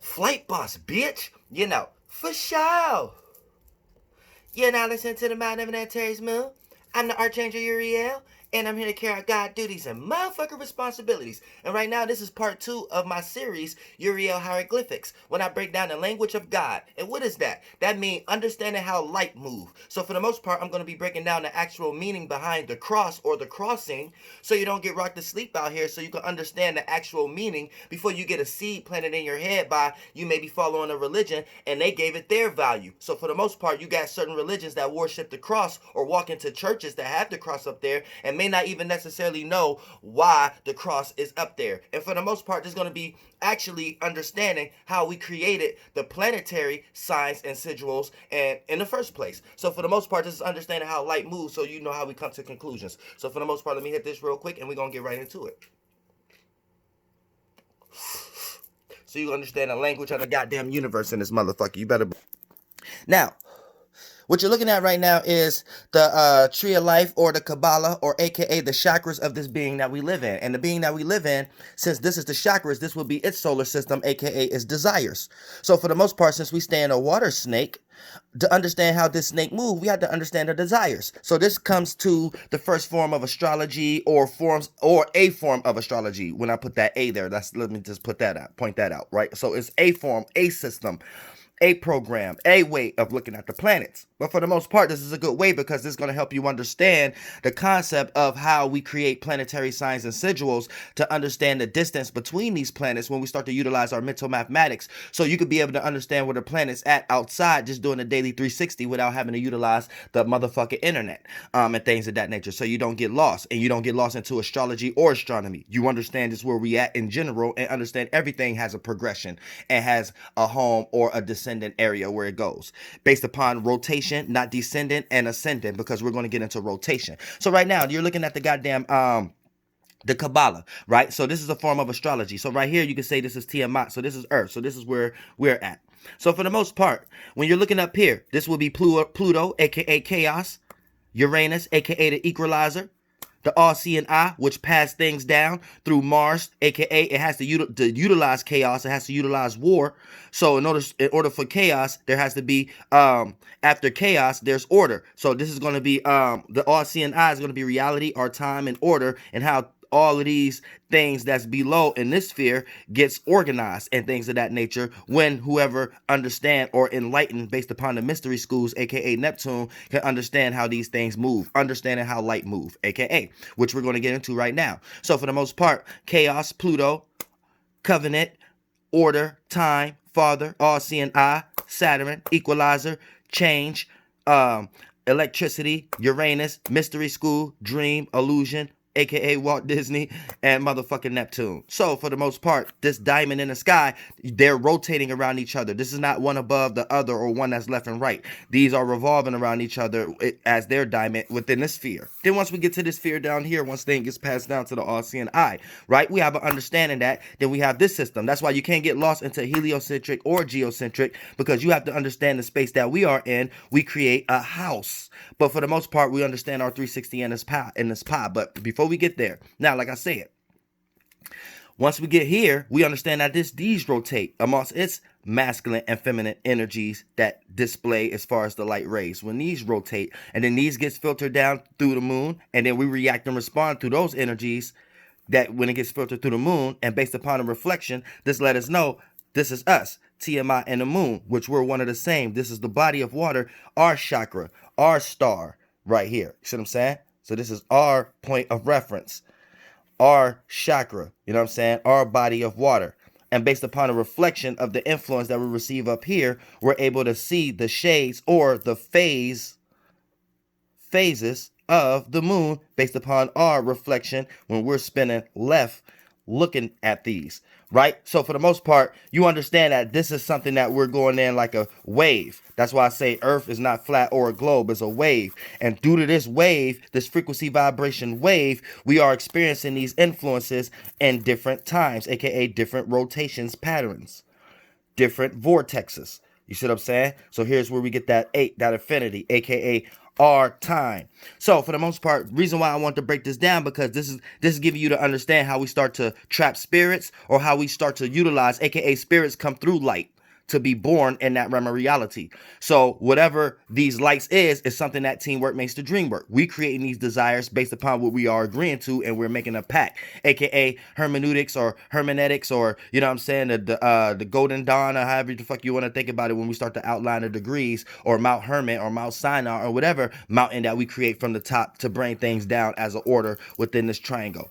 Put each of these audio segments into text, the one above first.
Flight boss, bitch. For sure. You're now listening to the Mind of an Terry's Moon. I'm the Archangel Uriel, and I'm here to carry out God duties and motherfucking responsibilities. And right now, this is part 2 of my series, Uriel Hieroglyphics, when I break down the language of God. And what is that? That means understanding how light move. So for the most part, I'm going to be breaking down the actual meaning behind the cross or the crossing, so you don't get rocked to sleep out here, so you can understand the actual meaning before you get a seed planted in your head by you maybe following a religion and they gave it their value. So for the most part, you got certain religions that worship the cross or walk into churches that have the cross up there and may not even necessarily know why the cross is up there. And for the most part, there's going to be actually understanding how we created the planetary signs and sigils and in the first place. So for the most part, this is understanding how light moves, so you know how we come to conclusions. So for the most part, let me hit this real quick and we're going to get right into it. So you understand the language of the goddamn universe in this motherfucker. You better. Now, what you're looking at right now is the tree of life, or the Kabbalah, or aka the chakras of this being that we live in. And the being that we live in, since this is the chakras, this will be its solar system, aka its desires. So for the most part, since we stay in a water snake, to understand how this snake moves, we have to understand the desires. So this comes to the first form of astrology, or a form of astrology. When I put that A there, let me just put that out, point that out, right? So it's a form, a system, a program, a way of looking at the planets. But for the most part, this is a good way because this is going to help you understand the concept of how we create planetary signs and sigils, to understand the distance between these planets when we start to utilize our mental mathematics. So you could be able to understand where the planet's at outside just doing a daily 360 without having to utilize the motherfucking internet and things of that nature. So you don't get lost, and you don't get lost into astrology or astronomy. You understand just where we at in general, and understand everything has a progression and has a home or a descendant area where it goes based upon rotation, not descendant, and ascendant, because we're going to get into rotation. So right now you're looking at the goddamn the Kabbalah, right? So this is a form of astrology. So right here you can say this is Tiamat. So this is Earth. So this is where we're at. So for the most part, when you're looking up here, this will be Pluto, aka chaos, Uranus, aka the equalizer, the all-seeing eye, which pass things down, through Mars, aka it has to utilize chaos, it has to utilize war. So in order for chaos, there has to be after chaos, there's order. So this is going to be the all-seeing eye is going to be reality, our time, and order, and how all of these things that's below in this sphere gets organized and things of that nature, when whoever understand or enlightened based upon the mystery schools, aka Neptune, can understand how these things move, understanding how light move, aka, which we're going to get into right now. So for the most part, chaos, Pluto, covenant, order, time, father, all-seeing eye, Saturn, equalizer, change, electricity, Uranus, mystery school, dream, illusion, aka Walt Disney, and motherfucking Neptune. So for the most part, this diamond in the sky, they're rotating around each other. This is not one above the other or one that's left and right. These are revolving around each other as their diamond within the sphere. Then once we get to this sphere down here, once thing gets passed down to the all-seeing eye, right? We have an understanding that. Then we have this system. That's why you can't get lost into heliocentric or geocentric, because you have to understand the space that we are in. We create a house. But for the most part, we understand our 360 in this pie. But before we get there, now, like I said, once we get here, we understand that these rotate amongst its masculine and feminine energies that display as far as the light rays. When these rotate, and then these gets filtered down through the moon, and then we react and respond to those energies that when it gets filtered through the moon, and based upon a reflection, this let us know this is us, Tiamat and the moon, which we're one of the same. This is the body of water, our chakra, our star right here. You see what I'm saying? So this is our point of reference, our chakra, you know what I'm saying? Our body of water. And based upon a reflection of the influence that we receive up here, we're able to see the shades or the phases of the moon based upon our reflection when we're spinning left looking at these, right? So for the most part, you understand that this is something that we're going in like a wave. That's why I say Earth is not flat or a globe, it's a wave. And due to this wave, this frequency vibration wave, we are experiencing these influences in different times, aka different rotations patterns, different vortexes. You see what I'm saying? So here's where we get that 8, that infinity, aka our time. So for the most part, reason why I want to break this down, because this is giving you to understand how we start to trap spirits, or how we start to utilize, aka spirits come through light to be born in that realm of reality. So whatever these lights is something that teamwork makes the dream work. We creating these desires based upon what we are agreeing to, and we're making a pact, aka hermeneutics or hermeneutics, or you know what I'm saying, the golden dawn, or however the fuck you want to think about it, when we start to outline the degrees, or Mount Hermit or Mount Sinai or whatever mountain that we create from the top to bring things down as an order within this triangle.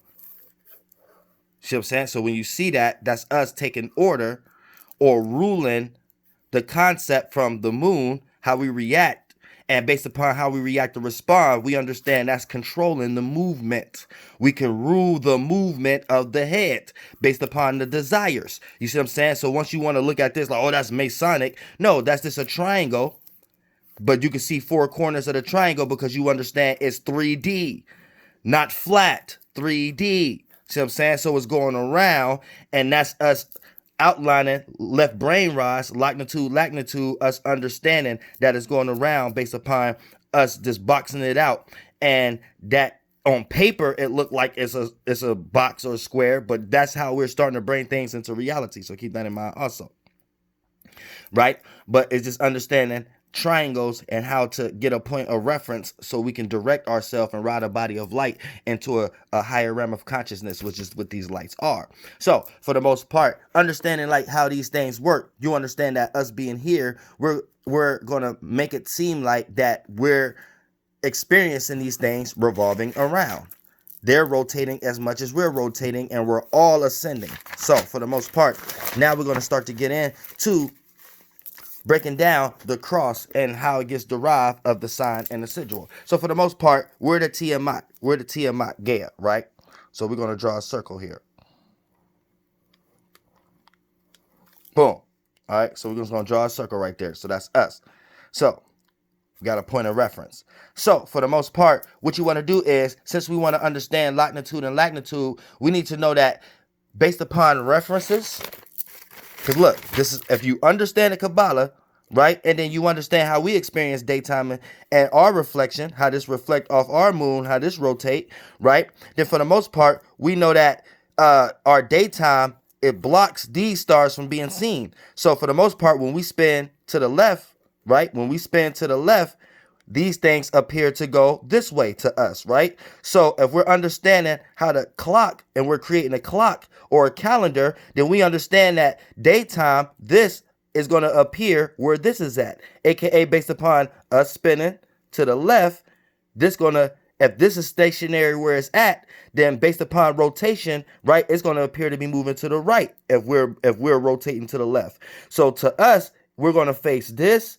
See what I'm saying? So when you see that, that's us taking order or ruling the concept from the moon, how we react, and based upon how we react to respond, we understand that's controlling the movement. We can rule the movement of the head based upon the desires. You see what I'm saying? So once you want to look at this like, oh, that's Masonic. No, that's just a triangle, but you can see four corners of the triangle because you understand it's 3D, not flat, 3D. See what I'm saying? So it's going around, and that's us outlining left brain rise, longitude, us understanding that it's going around based upon us just boxing it out. And that on paper, it looked like it's a box or a square, but that's how we're starting to bring things into reality. So keep that in mind also. Right? But it's just understanding triangles and how to get a point of reference so we can direct ourselves and ride a body of light into a higher realm of consciousness, which is what these lights are. So for the most part, understanding like how these things work, you understand that us being here, we're gonna make it seem like that we're experiencing these things revolving around. They're rotating as much as we're rotating, and we're all ascending. So for the most part, now we're going to start to get into breaking down the cross and how it gets derived of the sign and the sigil. So for the most part, we're the Tiamat. We're the Tiamat Gaia, right? So we're going to draw a circle here. Boom. All right, so we're just going to draw a circle right there. So that's us. So we got a point of reference. So for the most part, what you want to do is, since we want to understand longitude and magnitude, we need to know that based upon references. Because look, this is, if you understand the Kabbalah, right, and then you understand how we experience daytime and our reflection, how this reflect off our moon, how this rotate, right, then for the most part, we know that our daytime, it blocks these stars from being seen. So for the most part, when we spin to the left, right, when we spin to the left, these things appear to go this way to us, right? So if we're understanding how to clock and we're creating a clock or a calendar, then we understand that daytime, this is going to appear where this is at, aka based upon us spinning to the left, this going to, if this is stationary where it's at, then based upon rotation, right, it's going to appear to be moving to the right if we're rotating to the left. So to us, we're going to face this,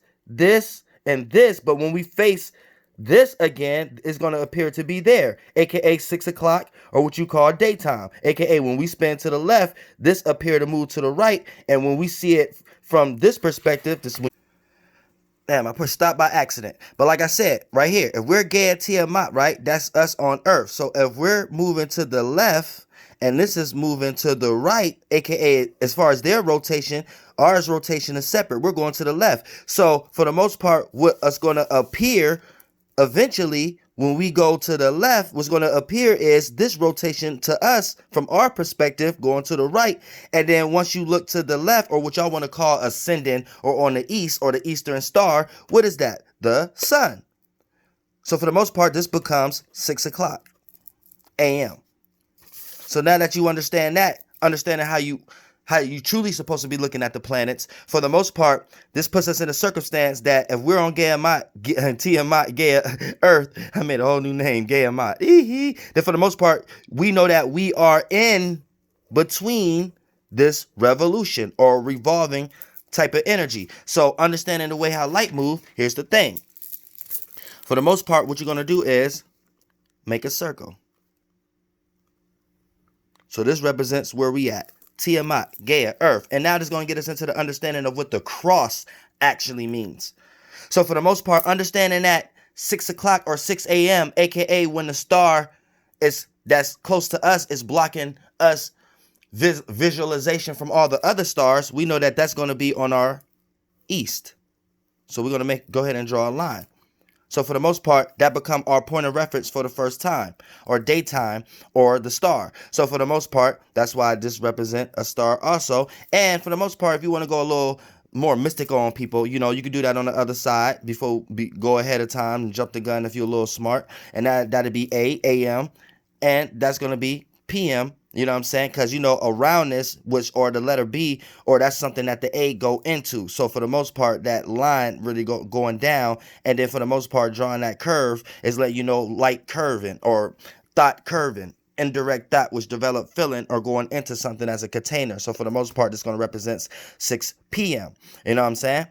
and this, but when we face this again, it's going to appear to be there, aka 6 o'clock, or what you call daytime, aka when we spin to the left, this appear to move to the right, and when we see it from this perspective, this. Damn, I pushed stop by accident. But like I said, right here, if we're Gaia Tiamat, right, that's us on Earth. So if we're moving to the left, and this is moving to the right, aka as far as their rotation, ours rotation is separate. We're going to the left. So for the most part, what us going to appear eventually when we go to the left, what's going to appear is this rotation to us from our perspective going to the right. And then once you look to the left, or what y'all want to call ascending, or on the east, or the eastern star, what is that? The sun. So for the most part, this becomes 6 o'clock a.m. So now that you understand that, understanding how you truly supposed to be looking at the planets, for the most part, this puts us in a circumstance that if we're on Tiamat, Gaia, Earth, I made a whole new name, Gaiamat, then for the most part, we know that we are in between this revolution or revolving type of energy. So understanding the way how light moves, here's the thing. For the most part, what you're going to do is make a circle. So this represents where we at. Tiamat, Gaia, Earth. And now this is going to get us into the understanding of what the cross actually means. So for the most part, understanding that 6 o'clock or 6 a.m., aka when the star that's close to us is blocking us visualization from all the other stars, we know that that's going to be on our east. So we're going to go ahead and draw a line. So for the most part, that become our point of reference for the first time, or daytime, or the star. So for the most part, that's why this represent a star also. And for the most part, if you want to go a little more mystical on people, you know, you can do that on the other side before go ahead of time and jump the gun if you're a little smart. And that'd be AM, and that's going to be PM. You know what I'm saying? Because, you know, around this, which, or the letter B, or that's something that the A go into. So for the most part, that line really going down. And then for the most part, drawing that curve is let you know light curving or thought curving. Indirect thought, which develop feeling or going into something as a container. So for the most part, it's going to represent 6 p.m. You know what I'm saying?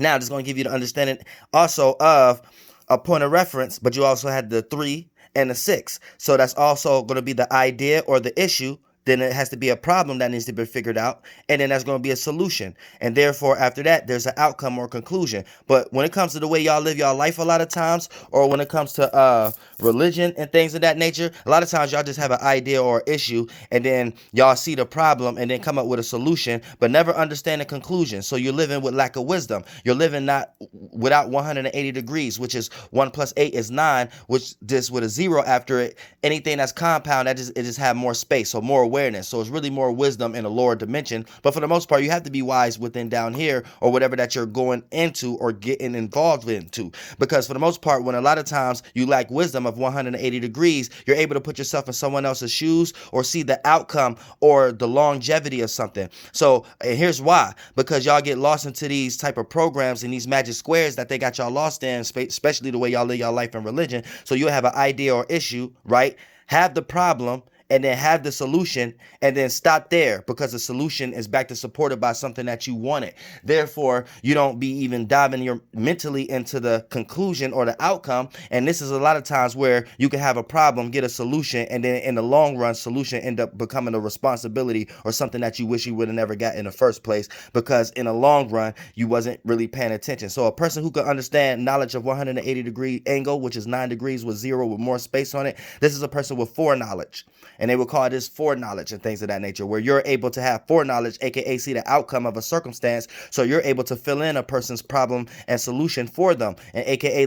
Now, this is going to give you the understanding also of a point of reference, but you also had the 3 and the 6. So that's also going to be the idea or the issue. Then it has to be a problem that needs to be figured out, and then that's going to be a solution. And therefore, after that, there's an outcome or conclusion. But when it comes to the way y'all live y'all life a lot of times, or when it comes to religion and things of that nature, a lot of times y'all just have an idea or issue, and then y'all see the problem and then come up with a solution, but never understand the conclusion. So you're living with lack of wisdom. You're living not without 180 degrees, which is 1 + 8 is 9, which just with a 0 after it. Anything that's compound, it just have more space, so more awareness. So it's really more wisdom in a lower dimension. But for the most part, you have to be wise within down here, or whatever that you're going into or getting involved into. Because for the most part, when a lot of times you lack wisdom of 180 degrees, you're able to put yourself in someone else's shoes or see the outcome or the longevity of something. So and here's why: because y'all get lost into these type of programs and these magic squares that they got y'all lost in, especially the way y'all live y'all life in religion. So you'll have an idea or issue, right? Have the problem, and then have the solution, and then stop there, because the solution is back to supported by something that you wanted. Therefore, you don't be even diving your mentally into the conclusion or the outcome. And this is a lot of times where you can have a problem, get a solution, and then in the long run, solution end up becoming a responsibility or something that you wish you would have never got in the first place, because in the long run, you wasn't really paying attention. So a person who can understand knowledge of 180-degree angle, which is 9 degrees with 0 with more space on it, this is a person with foreknowledge. And they will call this foreknowledge and things of that nature, where you're able to have foreknowledge, aka see the outcome of a circumstance. So you're able to fill in a person's problem and solution for them, and aka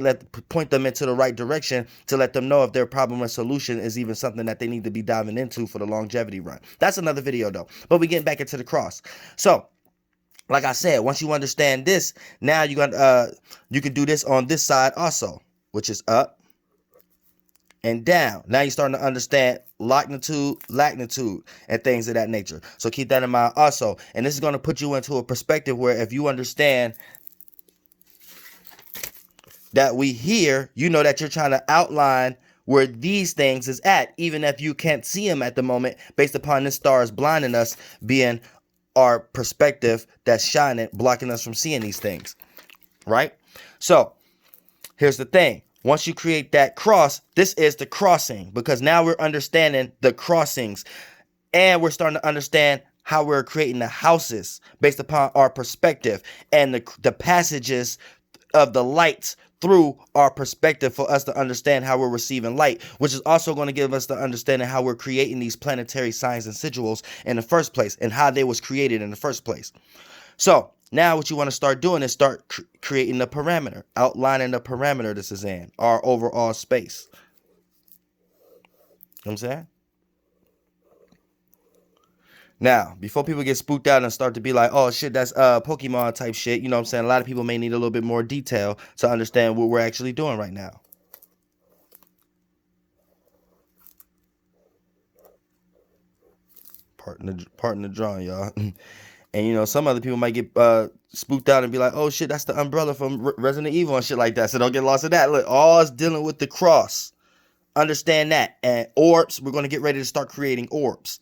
point them into the right direction to let them know if their problem and solution is even something that they need to be diving into for the longevity run. That's another video though. But we getting back into the cross. So like I said, once you understand this, now you can do this on this side also, which is up and down. Now you're starting to understand longitude, latitude, and things of that nature. So keep that in mind also. And this is going to put you into a perspective where if you understand that we here, you know that you're trying to outline where these things is at, even if you can't see them at the moment, based upon this star is blinding us, being our perspective that's shining, blocking us from seeing these things, right? So here's the thing. Once you create that cross, this is the crossing, because now we're understanding the crossings, and we're starting to understand how we're creating the houses based upon our perspective and the passages of the lights through our perspective for us to understand how we're receiving light, which is also going to give us the understanding how we're creating these planetary signs and sigils in the first place and how they was created in the first place. So now what you want to start doing is start creating the parameter, outlining the parameter this is in, our overall space. You know what I'm saying? Now, before people get spooked out and start to be like, oh shit, that's Pokemon type shit, you know what I'm saying? A lot of people may need a little bit more detail to understand what we're actually doing right now. Pardon the drawing, y'all. And, you know, some other people might get spooked out and be like, oh, shit, that's the umbrella from Resident Evil and shit like that. So don't get lost in that. Look, all is dealing with the cross. Understand that. And orbs, we're going to get ready to start creating orbs.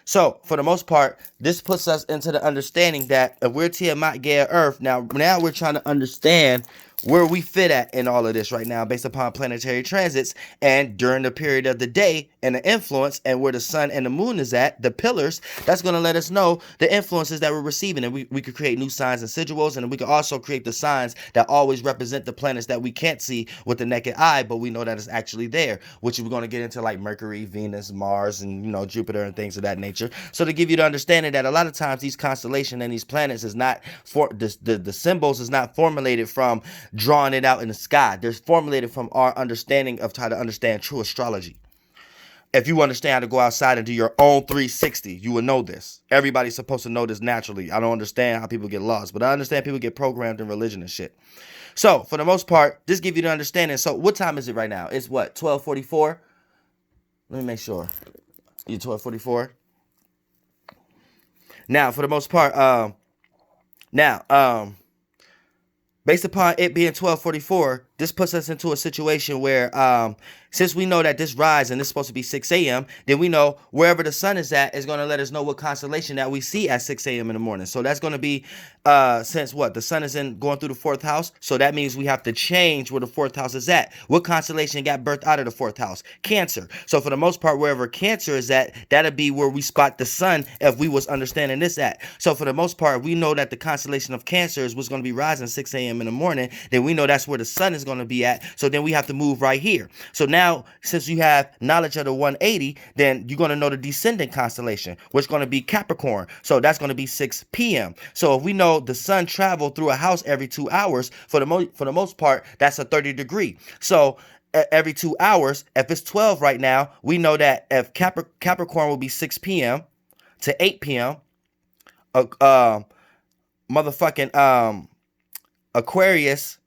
So, for the most part, this puts us into the understanding that if we're Tiamat, Gaia, Earth, now we're trying to understand where we fit at in all of this right now based upon planetary transits and during the period of the day and the influence and where the sun and the moon is at, the pillars, that's going to let us know the influences that we're receiving. And we could create new signs and sigils, and we could also create the signs that always represent the planets that we can't see with the naked eye, but we know that it's actually there, which we're going to get into like Mercury, Venus, Mars, and, you know, Jupiter and things of that nature. So to give you the understanding that a lot of times these constellations and these planets is not for the symbols is not formulated from drawing it out in the sky. They're formulated from our understanding of how to understand true astrology. If you understand how to go outside and do your own 360, you will know this. Everybody's supposed to know this naturally. I don't understand how people get lost, but I understand people get programmed in religion and shit. So, for the most part, this gives you the understanding. So, what time is it right now? It's what, 12:44? Let me make sure. You 12:44? Now, for the most part, based upon it being 12:44, this puts us into a situation where, since we know that this rise and this is supposed to be 6 a.m., then we know wherever the sun is at is going to let us know what constellation that we see at 6 a.m. in the morning. So that's going to be, since what? The sun is going through the fourth house. So that means we have to change where the fourth house is at. What constellation got birthed out of the fourth house? Cancer. So for the most part, wherever Cancer is at, that'll be where we spot the sun if we was understanding this at. So for the most part, we know that the constellation of Cancer is what's going to be rising 6 a.m. in the morning. Then we know that's where the sun is going to be at. So then we have to move right here. So now, since you have knowledge of the 180, then you're going to know the descendant constellation, which is going to be Capricorn. So that's going to be 6 p.m. So if we know the sun traveled through a house every 2 hours, for the most part, that's a 30 degree. So every 2 hours, if it's 12 right now, we know that if Capricorn will be 6 p.m. to 8 p.m., Aquarius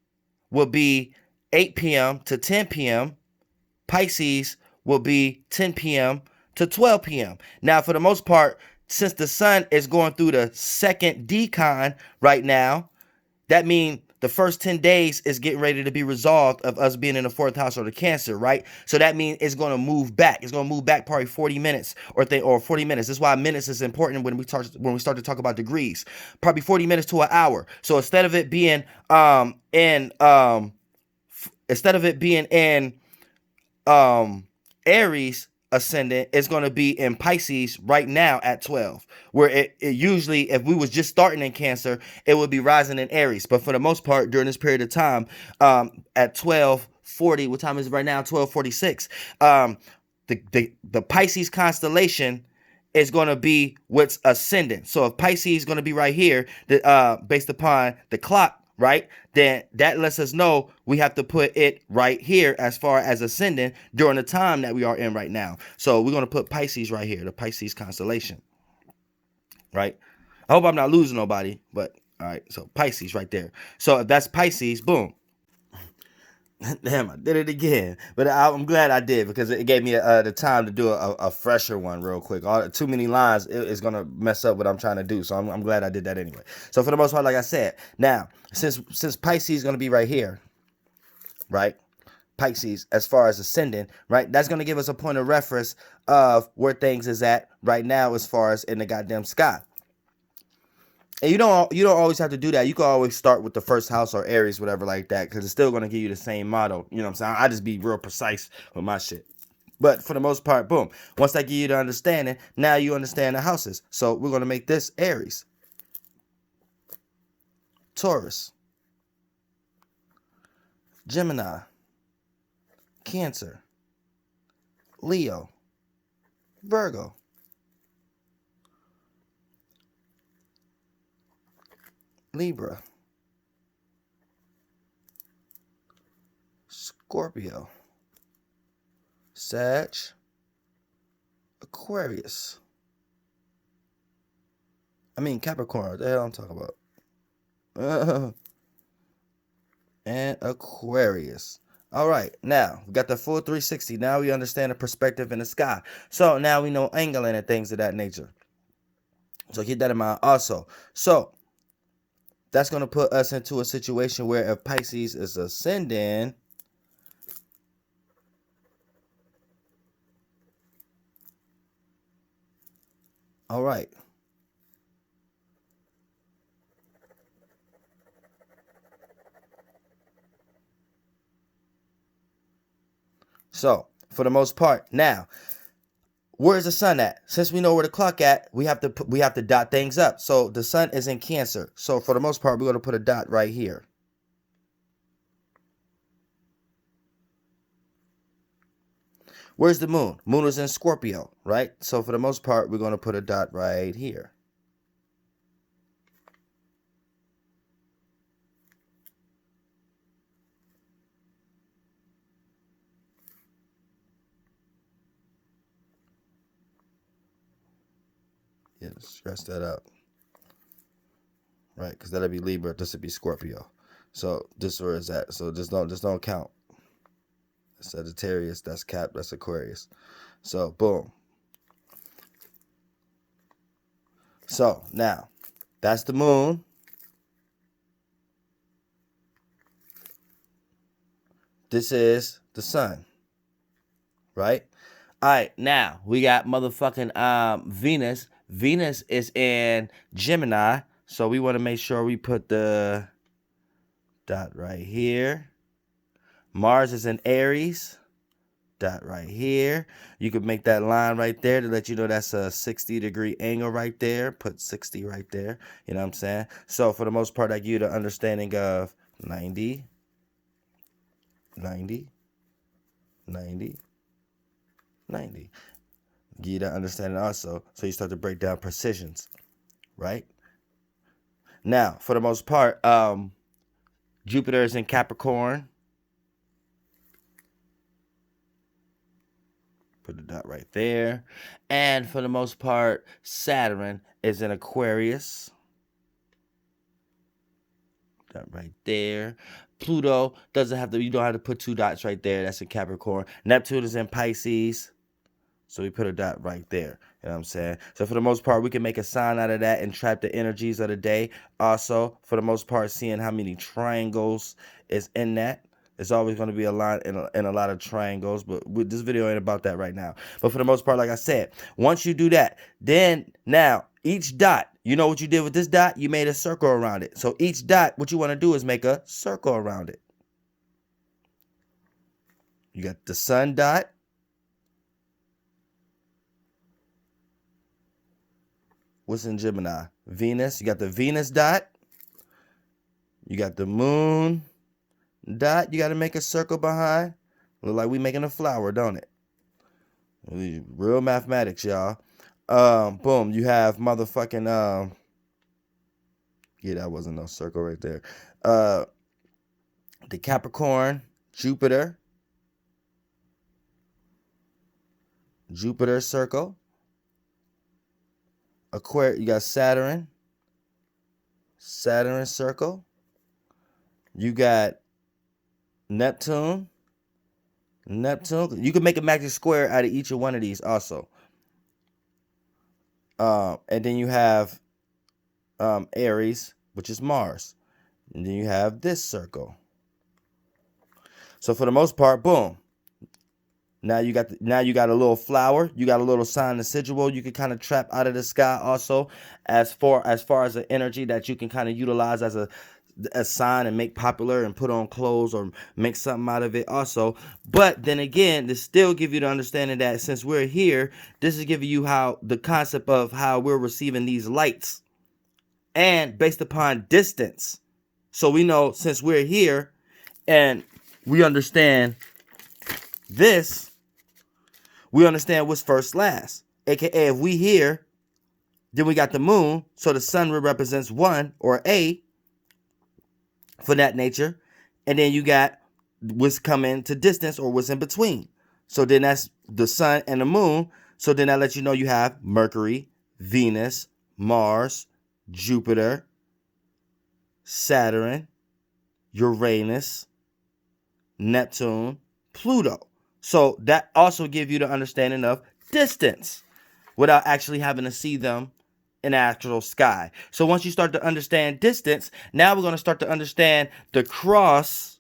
will be 8 p.m. to 10 p.m. Pisces will be 10 p.m. to 12 p.m. Now, for the most part, since the sun is going through the second decon right now, that means the first 10 days is getting ready to be resolved of us being in the fourth house or the Cancer, right? So that means it's going to move back. It's going to move back probably 40 minutes or 40 minutes. That's why minutes is important when we start to talk about degrees. Probably 40 minutes to an hour. So instead of it being in Aries ascendant, is going to be in Pisces right now at 12, where it usually, if we was just starting in Cancer, it would be rising in Aries. But for the most part, during this period of time, at 12:40, what time is it right now? 12:46. The Pisces constellation is going to be what's ascendant. So if Pisces is going to be right here, based upon the clock, right, then that lets us know we have to put it right here as far as ascending during the time that we are in right now. So we're going to put Pisces right here, the Pisces constellation, right? I hope I'm not losing nobody, but all right, so Pisces right there. So if that's Pisces, boom. Damn, I did it again. But I'm glad I did, because it gave me the time to do a fresher one real quick. Too many lines is going to mess up what I'm trying to do. So I'm glad I did that anyway. So for the most part, like I said, now, since Pisces is going to be right here, right? Pisces, as far as ascending, right? That's going to give us a point of reference of where things is at right now as far as in the goddamn sky. And you don't always have to do that. You can always start with the first house or Aries, whatever like that, because it's still going to give you the same model. You know what I'm saying? I just be real precise with my shit. But for the most part, boom. Once I give you the understanding, now you understand the houses. So we're going to make this Aries, Taurus, Gemini, Cancer, Leo, Virgo, Libra, Scorpio, Sag, Aquarius. Capricorn. What the hell I'm talking about? And Aquarius. All right, now we got the full 360. Now we understand the perspective in the sky. So now we know angling and things of that nature. So keep that in mind also. So that's going to put us into a situation where if Pisces is ascending, all right. So for the most part, now, where's the sun at? Since we know where the clock at, we have to dot things up. So the sun is in Cancer. So for the most part, we're going to put a dot right here. Where's the moon? Moon is in Scorpio, right? So for the most part, we're going to put a dot right here. Yeah, scratch that out. Right, because that'll be Libra. This would be Scorpio. So this is where it's at. So just don't count. Sagittarius, that's Cap, that's Aquarius. So boom. So now, that's the moon. This is the sun. Right? Alright, now we got motherfucking Venus. Venus is in Gemini. So we want to make sure we put the dot right here. Mars is in Aries. Dot right here. You could make that line right there to let you know that's a 60-degree angle right there. Put 60 right there. You know what I'm saying? So for the most part, I give you the understanding of 90, 90, 90, 90. Give you that understanding also. So you start to break down precisions. Right? Now, for the most part, Jupiter is in Capricorn. Put a dot right there. And for the most part, Saturn is in Aquarius. Dot right there. Pluto doesn't have to, you don't have to put two dots right there. That's in Capricorn. Neptune is in Pisces. So we put a dot right there. You know what I'm saying? So for the most part, we can make a sign out of that and trap the energies of the day. Also, for the most part, seeing how many triangles is in that. It's always going to be a lot in a lot of triangles, but this video ain't about that right now. But for the most part, like I said, once you do that, then now each dot, you know what you did with this dot? You made a circle around it. So each dot, what you want to do is make a circle around it. You got the sun dot. What's in Gemini? Venus. You got the Venus dot. You got the moon dot. You got to make a circle behind. Look like we making a flower, don't it? Real mathematics, y'all. Boom. You have motherfucking yeah, that wasn't no circle right there. The Capricorn, Jupiter circle. Aquarius, you got Saturn circle. You got Neptune. You can make a magic square out of each of one of these also. And then you have Aries, which is Mars. And then you have this circle. So for the most part, boom. Now you got a little flower. You got a little sign and sigil you can kind of trap out of the sky also, as far as the energy that you can kind of utilize as a sign and make popular and put on clothes or make something out of it also. But then again, this still give you the understanding that since we're here, this is giving you how the concept of how we're receiving these lights and based upon distance. So we know since we're here and we understand this, we understand what's first last. AKA if we here, then we got the moon. So the sun represents 1 or A for that nature. And then you got what's coming to distance or what's in between. So then that's the sun and the moon. So then that lets you know you have Mercury, Venus, Mars, Jupiter, Saturn, Uranus, Neptune, Pluto. So that also gives you the understanding of distance without actually having to see them in the actual sky. So once you start to understand distance, now we're going to start to understand the crossings.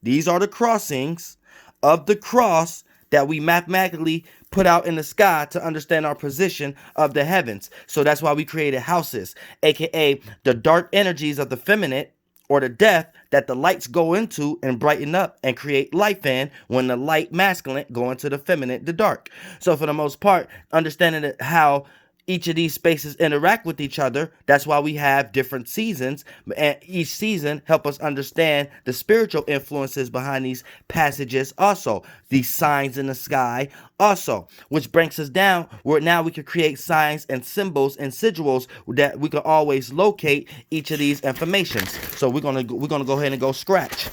These are the crossings of the cross that we mathematically put out in the sky to understand our position of the heavens. So that's why we created houses, aka the dark energies of the feminine or the death that the lights go into and brighten up and create life in, when the light masculine go into the feminine, the dark. So for the most part, understanding how each of these spaces interact with each other, that's why we have different seasons, and each season help us understand the spiritual influences behind these passages also, these signs in the sky also, which brings us down where now we can create signs and symbols and sigils that we can always locate each of these informations. So we're gonna go ahead and go scratch.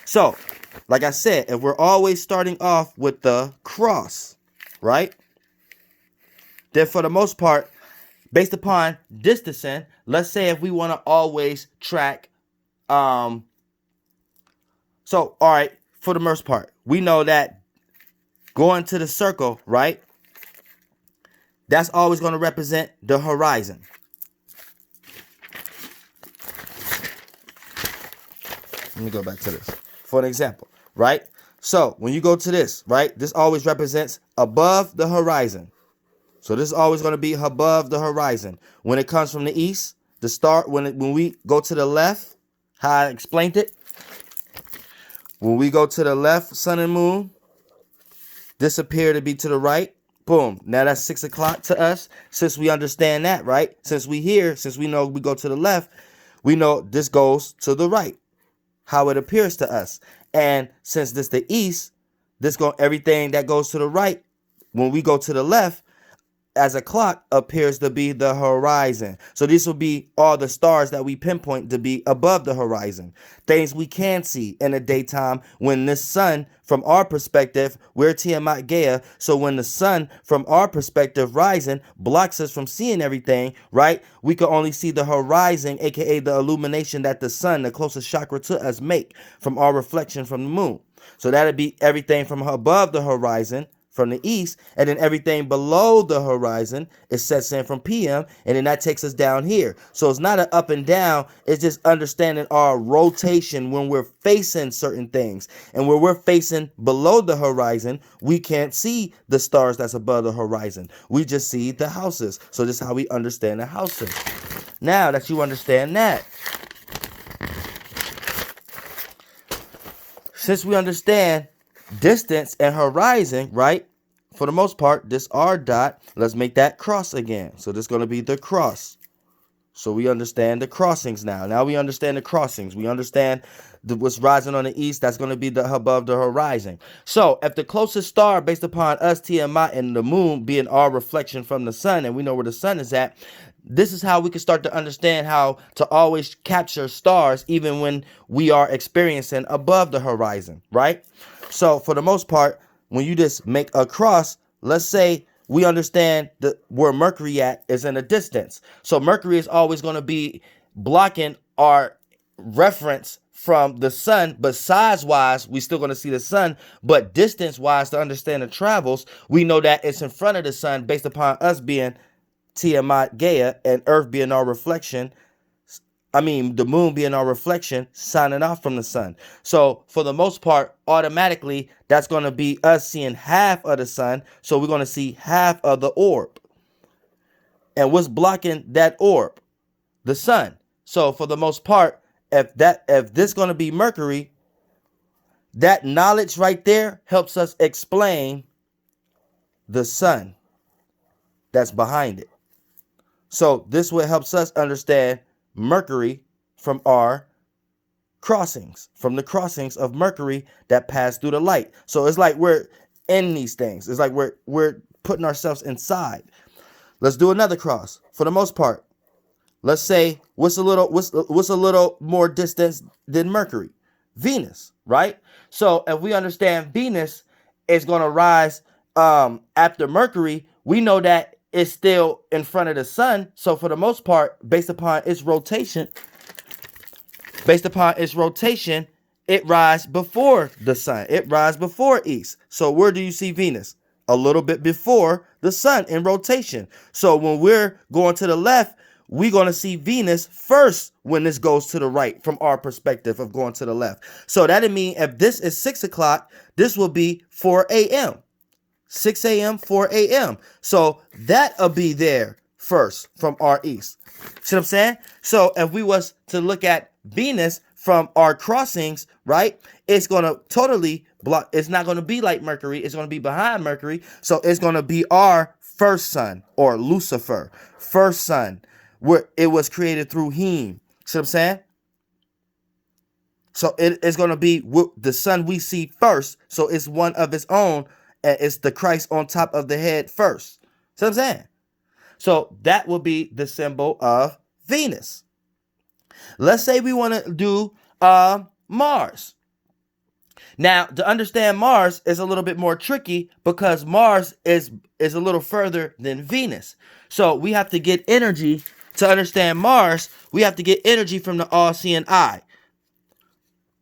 So like I said, if we're always starting off with the cross, right? then for the most part, based upon distancing, let's say if we want to always track, so all right, for the most part, we know that going to the circle, right? That's always going to represent the horizon. Let me go back to this for an example, right? So when you go to this, right, this always represents above the horizon. So this is always going to be above the horizon. When it comes from the east, the star, when we go to the left, how I explained it, when we go to the left, sun and moon, this appear to be to the right. Boom. Now that's 6 o'clock to us. Since we understand that, right? Since we here, since we know we go to the left, we know this goes to the right. How it appears to us. And since this the east, everything that goes to the right, when we go to the left, as a clock appears to be the horizon. So this will be all the stars that we pinpoint to be above the horizon. Things we can see in the daytime when the sun, from our perspective, we're Tiamat Gaia. So when the sun, from our perspective, rising, blocks us from seeing everything, right? We can only see the horizon, aka the illumination that the sun, the closest chakra to us, make from our reflection from the moon. So that'd be everything from above the horizon, from the east, and then everything below the horizon is sets in from PM, and then that takes us down here. So it's not an up and down, it's just understanding our rotation when we're facing certain things. And where we're facing below the horizon, we can't see the stars that's above the horizon. We just see the houses. So this is how we understand the houses. Now that you understand that, since we understand distance and horizon, right? For the most part, this R dot, let's make that cross again. So this is going to be the cross. So we understand the crossings now. Now we understand the crossings. We understand what's rising on the east. That's going to be the above the horizon. So if the closest star based upon us, Tiamat, and the moon being our reflection from the sun, and we know where the sun is at, this is how we can start to understand how to always capture stars even when we are experiencing above the horizon, right? So for the most part, when you just make a cross, let's say we understand where Mercury at is in a distance. So Mercury is always going to be blocking our reference from the sun, but size-wise, we're still going to see the sun. But distance-wise, to understand the travels, we know that it's in front of the sun based upon us being Tiamat Gaia and Earth being our reflection. The moon being our reflection, signing off from the sun. So for the most part, automatically, that's going to be us seeing half of the sun. So we're going to see half of the orb. And what's blocking that orb? The sun. So for the most part, if this going to be Mercury, that knowledge right there helps us explain the sun that's behind it. So this what helps us understand Mercury from our crossings, from the crossings of Mercury that pass through the light. So it's like we're in these things. It's like we're putting ourselves inside. Let's do another cross. For the most part, let's say what's a little more distance than Mercury? Venus, right? So if we understand Venus is going to rise after Mercury, we know that it's still in front of the sun. So for the most part, based upon its rotation, it rises before the sun. It rises before east. So where do you see Venus? A little bit before the sun in rotation. So when we're going to the left, we're going to see Venus first when this goes to the right from our perspective of going to the left. So that'll mean if this is 6 o'clock, this will be 4 a.m. 6 a.m., 4 a.m. So that'll be there first from our east. See what I'm saying? So if we was to look at Venus from our crossings, right, it's going to totally block. It's not going to be like Mercury. It's going to be behind Mercury. So it's going to be our first sun, or Lucifer, first sun, where it was created through him. See what I'm saying? So it's going to be the sun we see first. So it's one of its own. And it's the Christ on top of the head first. See what I'm saying? So that will be the symbol of Venus. Let's say we want to do Mars. Now, to understand Mars is a little bit more tricky because Mars is a little further than Venus. So we have to get energy to understand Mars. We have to get energy from the all-seeing eye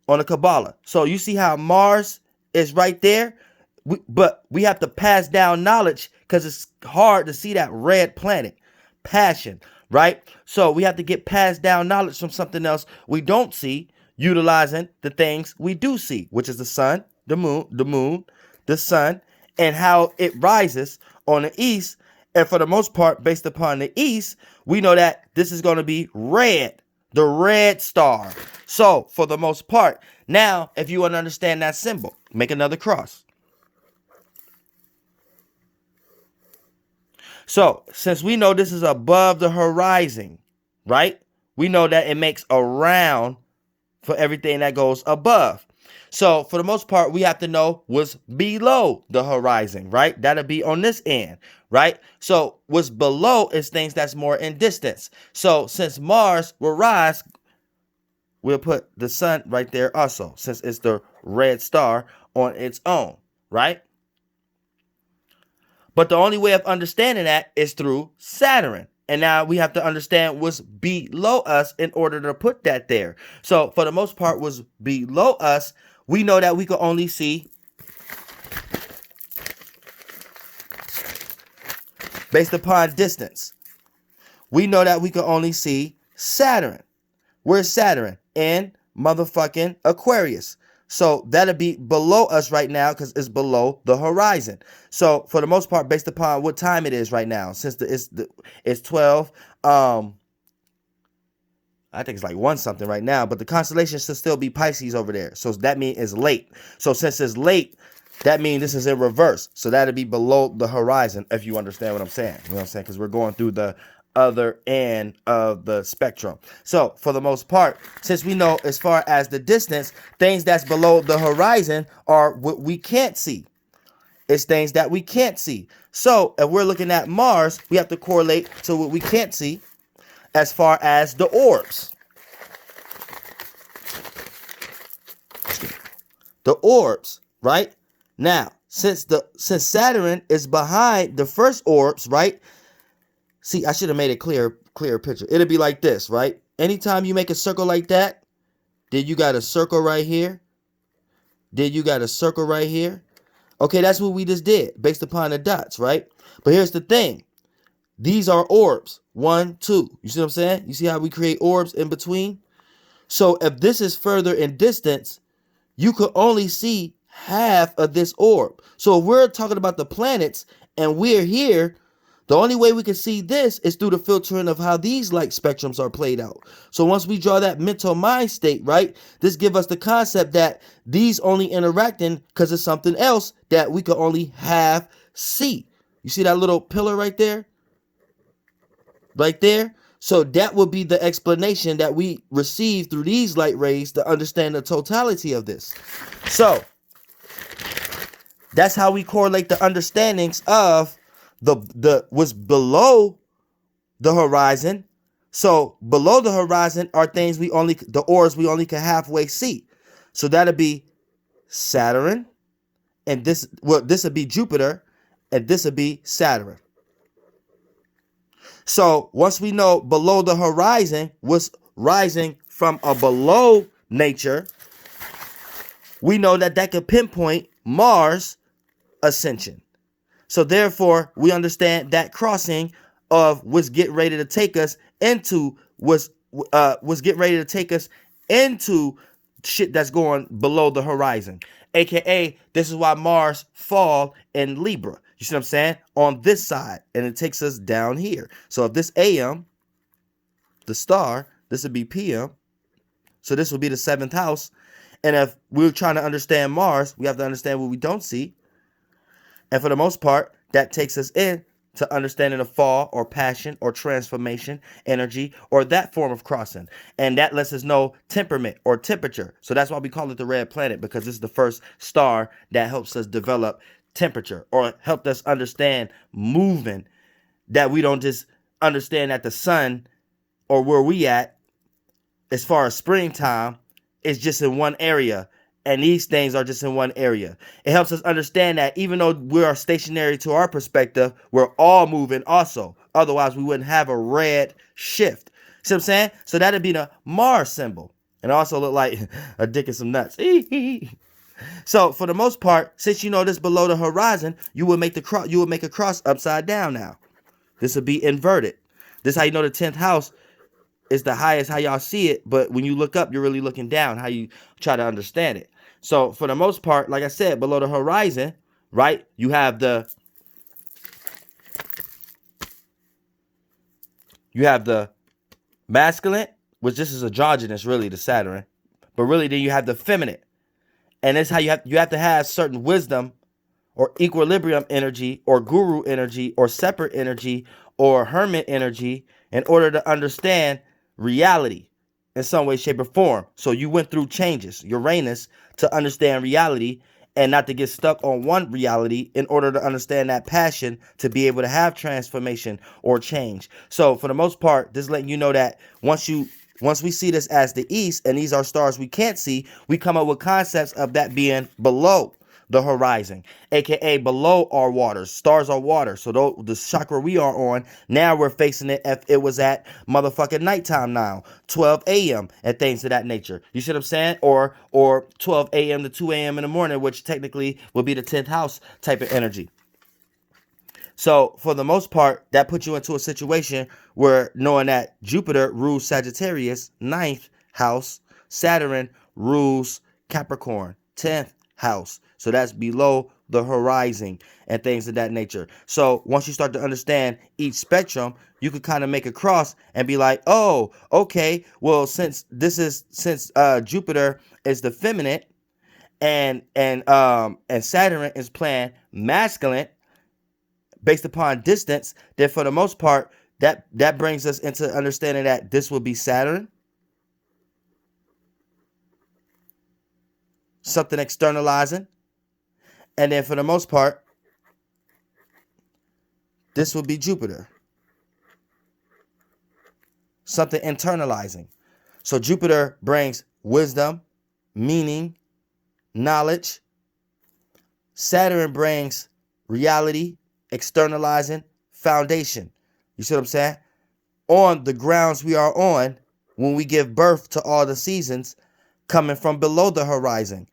on the Kabbalah. So you see how Mars is right there, but we have to pass down knowledge because it's hard to see that red planet, passion, right? So we have to get passed down knowledge from something else we don't see, utilizing the things we do see, which is the sun, the moon, the sun, and how it rises on the east. And for the most part, based upon the east, we know that this is going to be red, the red star. So for the most part, now, if you want to understand that symbol, make another cross. So since we know this is above the horizon, right? We know that it makes a round for everything that goes above. So for the most part, we have to know what's below the horizon, right? That'll be on this end, right? So what's below is things that's more in distance. So since Mars will rise, we'll put the sun right there also, since it's the red star on its own, right? But the only way of understanding that is through Saturn. And now we have to understand what's below us in order to put that there. So for the most part, what's below us, we know that we can only see based upon distance. We know that we can only see Saturn. Where's Saturn? In motherfucking Aquarius. So that'll be below us right now because it's below the horizon. So for the most part, based upon what time it is right now, since it's 12, I think it's like 1 something right now, but the constellation should still be Pisces over there. So that means it's late. So since it's late, that means this is in reverse. So that'll be below the horizon, if you understand what I'm saying. You know what I'm saying? Because we're going through the other end of the spectrum. So for the most part, since we know as far as the distance, things that's below the horizon are what we can't see. It's things that we can't see. So if we're looking at Mars, we have to correlate to what we can't see as far as the orbs. The orbs, right? Now, since Saturn is behind the first orbs, right? See, I should have made a clear picture. It'll be like this, right? Anytime you make a circle like that, then you got a circle right here. Then you got a circle right here. Okay, that's what we just did based upon the dots, right? But here's the thing. These are orbs. 1, 2. You see what I'm saying? You see how we create orbs in between? So if this is further in distance, you could only see half of this orb. So if we're talking about the planets and we're here, the only way we can see this is through the filtering of how these light spectrums are played out. So once we draw that mental mind state, right, this gives us the concept that these only interacting because of something else that we could only half see. You see that little pillar right there? Right there? So that would be the explanation that we receive through these light rays to understand the totality of this. So that's how we correlate the understandings of the what's below the horizon. So below the horizon are things the orbs we only can halfway see. So that'll be Saturn, and this would be Jupiter, and this would be Saturn. So once we know below the horizon what's rising from a below nature, we know that could pinpoint Mars ascension. So therefore, we understand that crossing of what's getting ready to take us into what's getting ready to take us into shit that's going below the horizon. AKA, this is why Mars fall in Libra. You see what I'm saying? On this side, and it takes us down here. So if this AM, the star, this would be PM. So this would be the 7th house. And if we're trying to understand Mars, we have to understand what we don't see. And for the most part, that takes us in to understanding the fall or passion or transformation, energy, or that form of crossing. And that lets us know temperament or temperature. So that's why we call it the red planet, because this is the first star that helps us develop temperature or helped us understand movement, that we don't just understand that the sun or where we at as far as springtime is just in one area and these things are just in one area. It helps us understand that even though we are stationary to our perspective, we're all moving also. Otherwise, we wouldn't have a red shift. See what I'm saying? So that'd be the Mars symbol. And also look like a dick and some nuts. So for the most part, since you know this below the horizon, you would make a cross upside down now. This would be inverted. This is how you know the 10th house is the highest, how y'all see it, but when you look up, you're really looking down, how you try to understand it. So for the most part, like I said, below the horizon, right, you have the masculine, which this is androgynous, really, the Saturn. But really, then you have the feminine. And that's how you have to have certain wisdom or equilibrium energy or guru energy or separate energy or hermit energy in order to understand reality in some way, shape, or form. So you went through changes, Uranus, to understand reality and not to get stuck on one reality in order to understand that passion to be able to have transformation or change. So for the most part, this is letting you know that once we see this as the east and these are stars we can't see, we come up with concepts of that being below the horizon, aka below our waters. Stars are water. So the chakra we are on, now we're facing it if it was at motherfucking nighttime now, 12 a.m. and things of that nature. You see what I'm saying? Or 12 a.m. to 2 a.m. in the morning, which technically would be the 10th house type of energy. So for the most part, that puts you into a situation where knowing that Jupiter rules Sagittarius, 9th house, Saturn rules Capricorn, 10th house. So that's below the horizon and things of that nature. So once you start to understand each spectrum, you could kind of make a cross and be like, oh, okay, well, since Jupiter is the feminine and Saturn is playing masculine based upon distance, then for the most part, that brings us into understanding that this will be Saturn, something externalizing. And then for the most part, this will be Jupiter, something internalizing. So Jupiter brings wisdom, meaning, knowledge. Saturn brings reality, externalizing, foundation. You see what I'm saying? On the grounds we are on when we give birth to all the seasons coming from below the horizon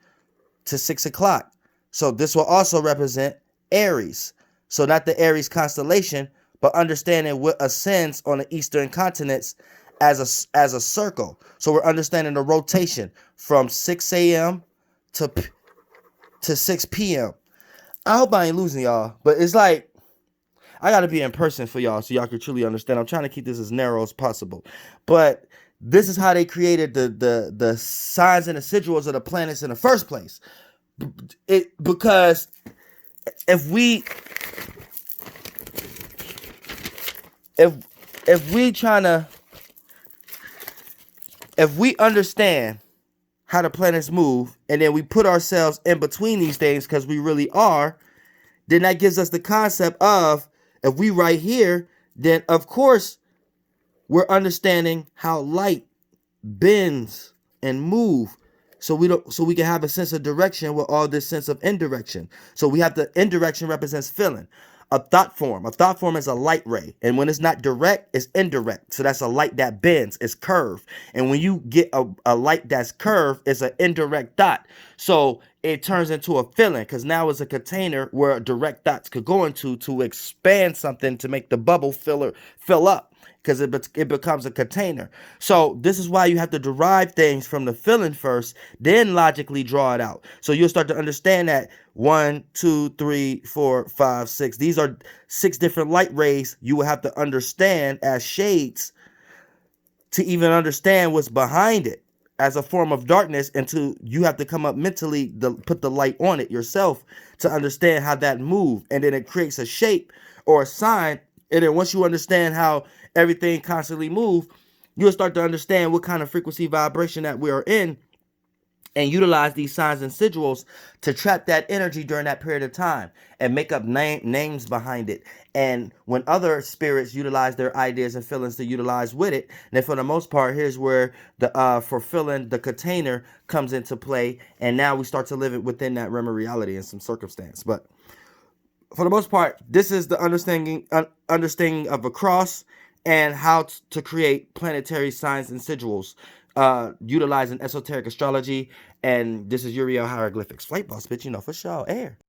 to 6 o'clock. So this will also represent Aries. So not the Aries constellation, but understanding what ascends on the eastern continents as a circle. So we're understanding the rotation from 6 a.m. to 6 p.m. I hope I ain't losing y'all, but it's like I gotta be in person for y'all so y'all can truly understand. I'm trying to keep this as narrow as possible, but this is how they created the signs and the sigils of the planets in the first place. Because if we understand how the planets move and then we put ourselves in between these things because we really are, then that gives us the concept of if we right here, then of course we're understanding how light bends and move. So we can have a sense of direction with all this sense of indirection. So we have the indirection represents feeling. A thought form. A thought form is a light ray. And when it's not direct, it's indirect. So that's a light that bends, it's curved. And when you get a light that's curved, it's an indirect thought. So it turns into a feeling because now it's a container where direct thoughts could go into to expand something to make the bubble fill up. Because it becomes a container. So this is why you have to derive things from the feeling first, then logically draw it out. So you'll start to understand that 1, 2, 3, 4, 5, 6. These are 6 different light rays you will have to understand as shades to even understand what's behind it as a form of darkness, and you have to come up mentally to put the light on it yourself to understand how that moves. And then it creates a shape or a sign. And then once you understand how everything constantly moves, you'll start to understand what kind of frequency vibration that we are in and utilize these signs and sigils to trap that energy during that period of time and make up names behind it. And when other spirits utilize their ideas and feelings to utilize with it, then for the most part, here's where the fulfilling the container comes into play. And now we start to live it within that realm of reality in some circumstance. But for the most part, this is the understanding of a cross and how to create planetary signs and sigils utilizing esoteric astrology. And this is Uriel Hieroglyphics. Flight boss, bitch, you know, for sure. Air.